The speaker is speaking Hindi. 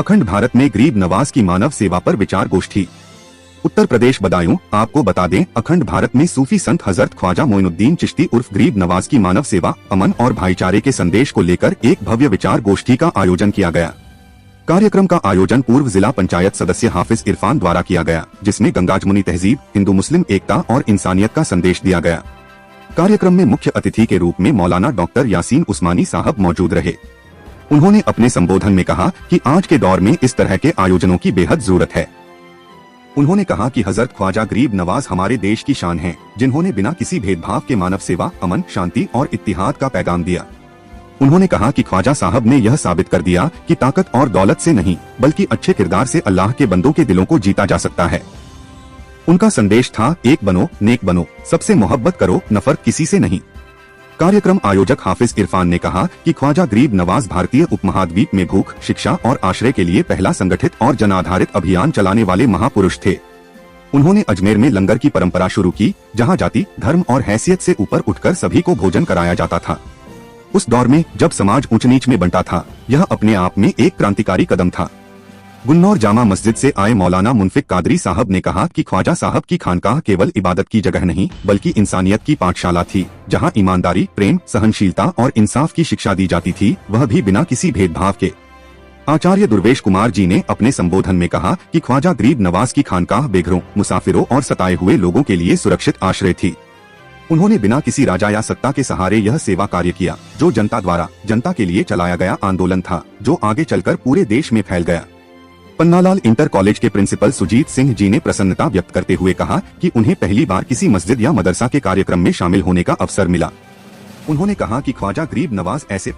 अखंड भारत में गरीब नवाज की मानव सेवा पर विचार गोष्ठी। उत्तर प्रदेश बदायूं। आपको बता दें, अखंड भारत में सूफी संत हजरत ख्वाजा मोइनुद्दीन चिश्ती उर्फ गरीब नवाज की मानव सेवा, अमन और भाईचारे के संदेश को लेकर एक भव्य विचार गोष्ठी का आयोजन किया गया। कार्यक्रम का आयोजन पूर्व जिला पंचायत सदस्य हाफिज इरफान द्वारा किया गया, जिसमें गंगाजमुनी तहजीब, हिंदू मुस्लिम एकता और इंसानियत का संदेश दिया गया। कार्यक्रम में मुख्य अतिथि के रूप में मौलाना डॉक्टर यासीन उस्मानी साहब मौजूद रहे। उन्होंने अपने संबोधन में कहा कि आज के दौर में इस तरह के आयोजनों की बेहद जरूरत है। उन्होंने कहा कि हजरत ख्वाजा गरीब नवाज हमारे देश की शान हैं, जिन्होंने बिना किसी भेदभाव के मानव सेवा, अमन, शांति और इत्तिहाद का पैगाम दिया। उन्होंने कहा कि ख्वाजा साहब ने यह साबित कर दिया कि ताकत और दौलत से नहीं, बल्कि अच्छे किरदार से अल्लाह के बंदों के दिलों को जीता जा सकता है। उनका संदेश था, एक बनो, नेक बनो, सबसे मोहब्बत करो, नफरत किसी से नहीं। कार्यक्रम आयोजक हाफिज इरफान ने कहा कि ख्वाजा गरीब नवाज भारतीय उपमहाद्वीप में भूख, शिक्षा और आश्रय के लिए पहला संगठित और जन आधारित अभियान चलाने वाले महापुरुष थे। उन्होंने अजमेर में लंगर की परंपरा शुरू की, जहां जाति, धर्म और हैसियत से ऊपर उठकर सभी को भोजन कराया जाता था। उस दौर में जब समाज ऊंच नीच में बंटा था, यह अपने आप में एक क्रांतिकारी कदम था। गुन्नौर जामा मस्जिद से आए मौलाना मुनफिक कादरी साहब ने कहा कि ख्वाजा साहब की खानकाह केवल इबादत की जगह नहीं, बल्कि इंसानियत की पाठशाला थी, जहां ईमानदारी, प्रेम, सहनशीलता और इंसाफ की शिक्षा दी जाती थी, वह भी बिना किसी भेदभाव के। आचार्य दुर्वेश कुमार जी ने अपने संबोधन में कहा कि ख्वाजा गरीब नवाज की खानकाह बेघरों, मुसाफिरों और सताए हुए लोगों के लिए सुरक्षित आश्रय थी। उन्होंने बिना किसी राजा या सत्ता के सहारे यह सेवा कार्य किया, जो जनता द्वारा जनता के लिए चलाया गया आंदोलन था, जो आगे चलकर पूरे देश में फैल गया। पन्नालाल इंटर कॉलेज के प्रिंसिपल सुजीत सिंह जी ने प्रसन्नता व्यक्त करते हुए कहा कि उन्हें पहली बार किसी मस्जिद या मदरसा के कार्यक्रम में शामिल होने का अवसर मिला। उन्होंने कहा कि ख्वाजा गरीब नवाज ऐसे